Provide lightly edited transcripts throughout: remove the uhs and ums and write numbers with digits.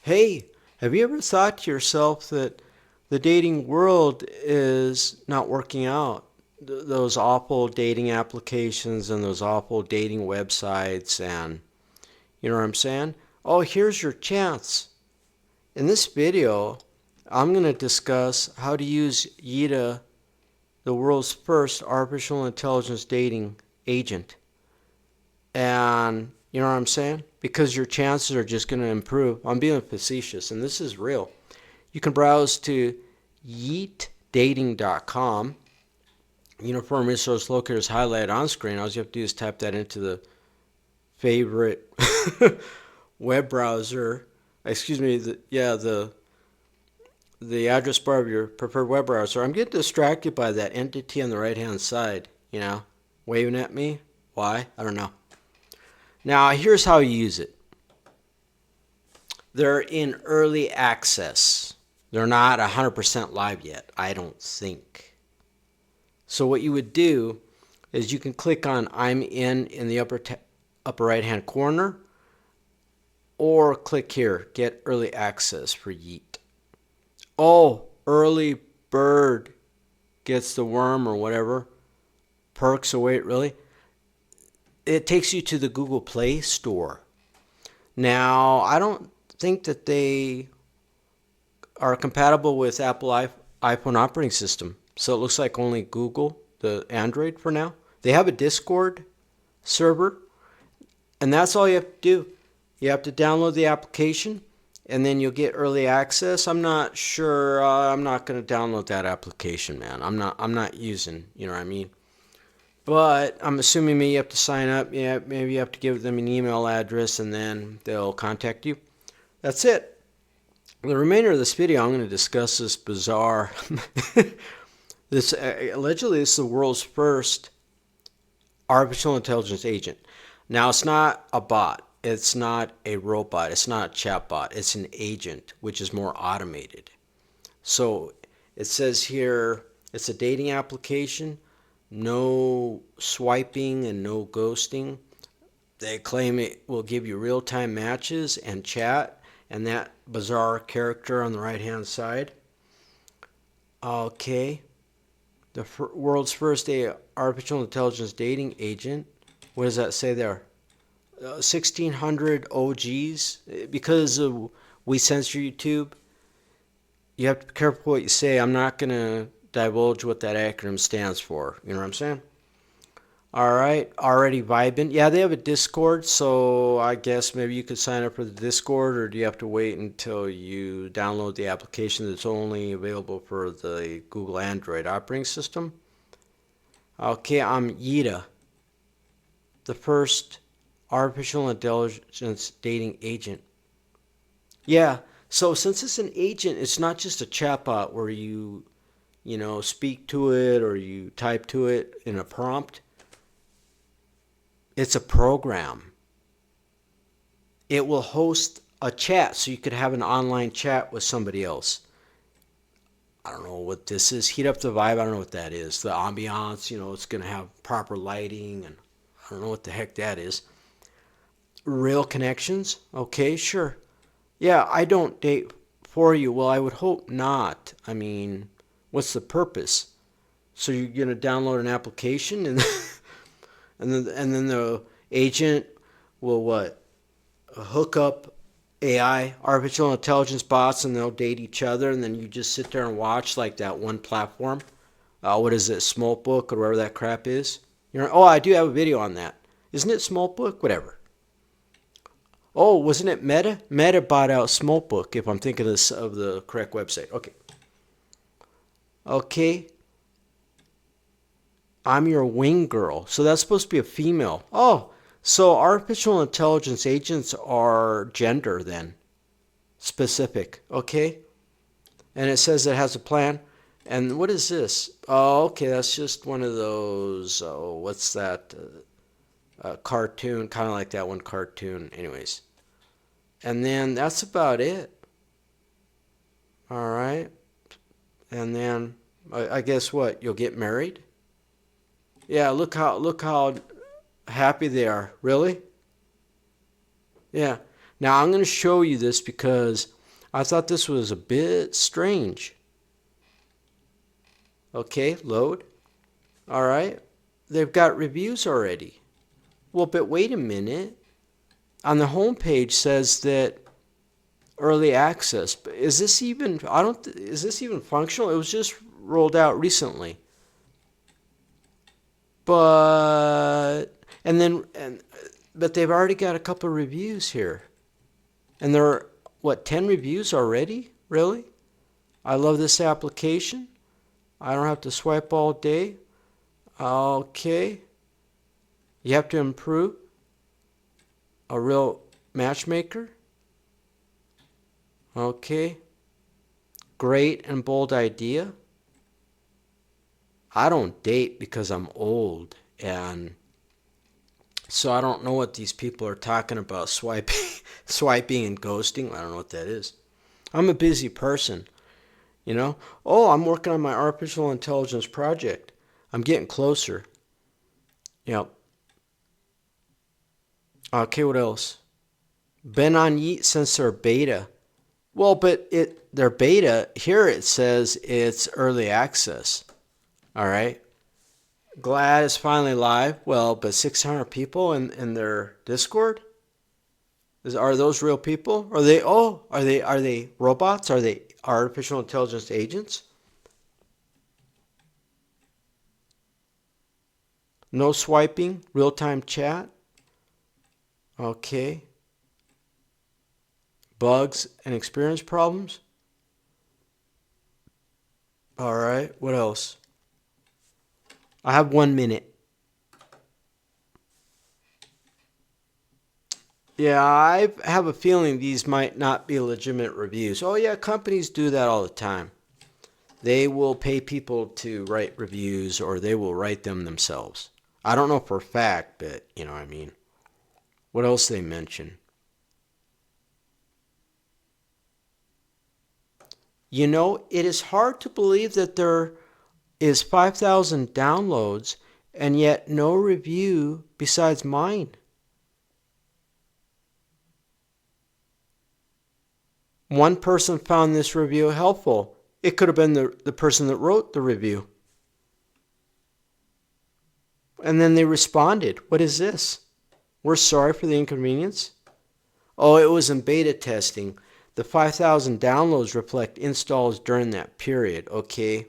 Hey, have you ever thought to yourself that the dating world is not working out? Those awful dating applications and those awful dating websites, and you know what I'm saying? Oh, here's your chance. In this video, I'm going to discuss how to use Yeeta, the world's first artificial intelligence dating agent. And you know what I'm saying? Because your chances are just going to improve. I'm being facetious, and this is real. You can browse to yeetdating.com. Uniform resource locator is highlighted on screen. All you have to do is type that into the favorite web browser. Excuse me, the address bar of your preferred web browser. I'm getting distracted by that entity on the right hand side, waving at me. Why? I don't know. Now, here's how you use it. They're in early access. They're not 100% live yet, I don't think. So what you would do is you can click on I'm in the upper right hand corner, or click here, get early access for Yeet. Oh, early bird gets the worm or whatever. Perks away, really? It takes you to the Google Play Store. Now, I don't think that they are compatible with Apple iPhone operating system. So it looks like only Google, the Android for now. They have a Discord server, and that's all you have to do. You have to download the application, and then you'll get early access. I'm not sure. I'm not going to download that application, man. I'm not using. You know what I mean? But I'm assuming maybe you have to sign up. Yeah, maybe you have to give them an email address, and then they'll contact you. That's it. The remainder of this video, I'm going to discuss this bizarre. This allegedly this is the world's first artificial intelligence agent. Now, it's not a bot. It's not a robot. It's not a chatbot. It's an agent, which is more automated. So it says here it's a dating application. No swiping and no ghosting. They claim it will give you real-time matches and chat, and that bizarre character on the right-hand side. Okay. The world's first artificial intelligence dating agent. What does that say there? 1,600 OGs. Because we censor YouTube, you have to be careful what you say. I'm not going to divulge what that acronym stands for. You know what I'm saying? All right, already vibing. Yeah, they have a Discord, so I guess maybe you could sign up for the Discord, or do you have to wait until you download the application that's only available for the Google Android operating system? Okay, I'm Yeeta, the first artificial intelligence dating agent. Yeah, so since it's an agent, it's not just a chatbot where you speak to it or you type to it in a prompt. It's a program. It will host a chat, so you could have an online chat with somebody else. I don't know what this is. Heat up the vibe. I don't know what that is. The ambiance, it's going to have proper lighting, and I don't know what the heck that is. Real connections? Okay, sure. Yeah, I don't date for you. Well, I would hope not. I mean, what's the purpose? So you're going to download an application and and then the agent will what? Hook up AI, artificial intelligence bots, and they'll date each other, and then you just sit there and watch like that one platform. What is it, Smokebook or whatever that crap is? Oh, I do have a video on that. Isn't it Smokebook? Whatever. Oh, wasn't it Meta? Meta bought out Smokebook, if I'm thinking of the correct website. Okay. Okay. I'm your wing girl. So that's supposed to be a female. Oh, so artificial intelligence agents are gender then. Specific. Okay. And it says it has a plan. And what is this? Oh, okay. That's just one of those. Oh, what's that? Cartoon. Kind of like that one cartoon. Anyways. And then that's about it. All right. And then I guess what? You'll get married? Yeah, look how happy they are. Really? Yeah. Now I'm going to show you this because I thought this was a bit strange. Okay, load. All right. They've got reviews already. Well, but wait a minute. On the home page says that early access. But is this even is this even functional? It was just rolled out recently. But but they've already got a couple of reviews here. And there are, what, 10 reviews already? Really? I love this application. I don't have to swipe all day. Okay. You have to improve. A real matchmaker. Okay. Great and bold idea. I don't date because I'm old, and so I don't know what these people are talking about, swiping and ghosting. I don't know what that is. I'm a busy person, you know. Oh, I'm working on my artificial intelligence project. I'm getting closer. Yep. Okay, what else? Been on Yeet since their beta. Well, but their beta here, it says it's early access. All right. Glad it's finally live. Well, but 600 people in their Discord? Are those real people? Are they robots? Are they artificial intelligence agents? No swiping, real-time chat. Okay. Bugs and experience problems. All right. What else? I have 1 minute. Yeah, I have a feeling these might not be legitimate reviews. Oh yeah, companies do that all the time. They will pay people to write reviews, or they will write them themselves. I don't know for a fact, but you know what I mean. What else they mention? You know, it is hard to believe that there is 5,000 downloads and yet no review besides mine. One person found this review helpful. It could have been the person that wrote the review. And then they responded, "What is this? We're sorry for the inconvenience." Oh, it was in beta testing. The 5,000 downloads reflect installs during that period. Okay.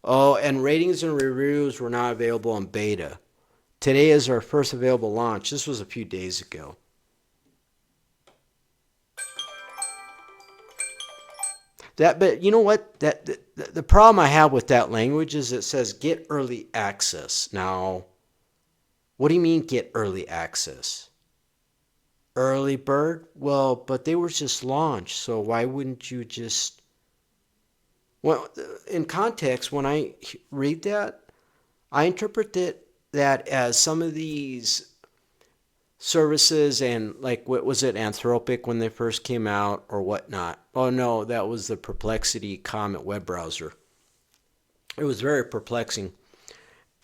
Oh, and ratings and reviews were not available in beta. Today is our first available launch. This was a few days ago. But you know what? The problem I have with that language is it says get early access. Now, what do you mean get early access? Early bird? Well, but they were just launched, so why wouldn't you just... Well, in context, when I read that, I interpret that as some of these services, and like, what was it, Anthropic when they first came out or whatnot. Oh no, that was the Perplexity Comet web browser. It was very perplexing.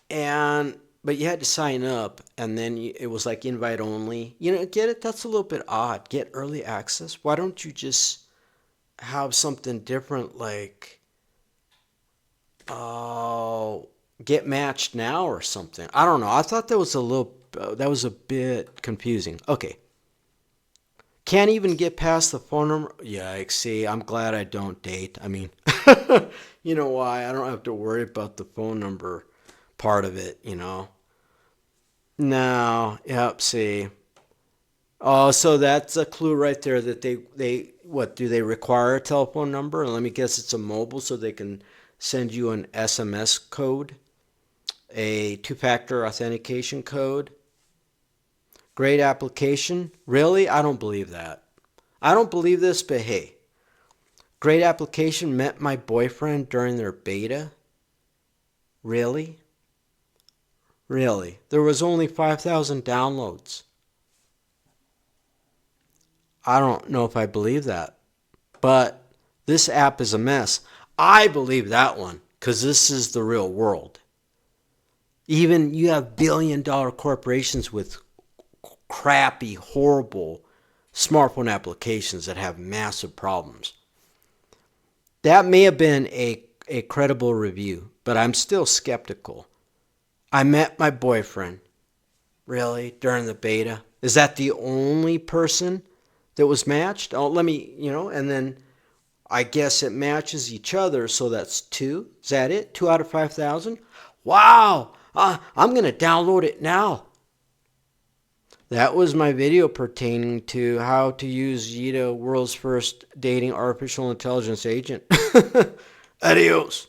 And but you had to sign up, and then it was like invite only. You know, get it? That's a little bit odd. Get early access. Why don't you just have something different, like oh, get matched now or something? I don't know. I thought that was a bit confusing. Okay. Can't even get past the phone number. Yeah, see, I'm glad I don't date. I mean, you know why? I don't have to worry about the phone number part of it, you know. No, yep, see. Oh, so that's a clue right there that they what, do they require a telephone number? And let me guess, it's a mobile, so they can send you an SMS code, a two-factor authentication code. Great application. Really? I don't believe that. I don't believe this, but hey. Great application, met my boyfriend during their beta. Really? Really? There was only 5,000 downloads. I don't know if I believe that. But this app is a mess. I believe that one because this is the real world. Even you have billion-dollar corporations with crappy, horrible smartphone applications that have massive problems. That may have been a credible review, but I'm still skeptical. I met my boyfriend. Really? During the beta? Is that the only person that was matched? Oh, let me, and then I guess it matches each other, so that's 2. Is that it? 2 out of 5,000? Wow! I'm going to download it now. That was my video pertaining to how to use Yeeta, world's first dating artificial intelligence agent. Adios.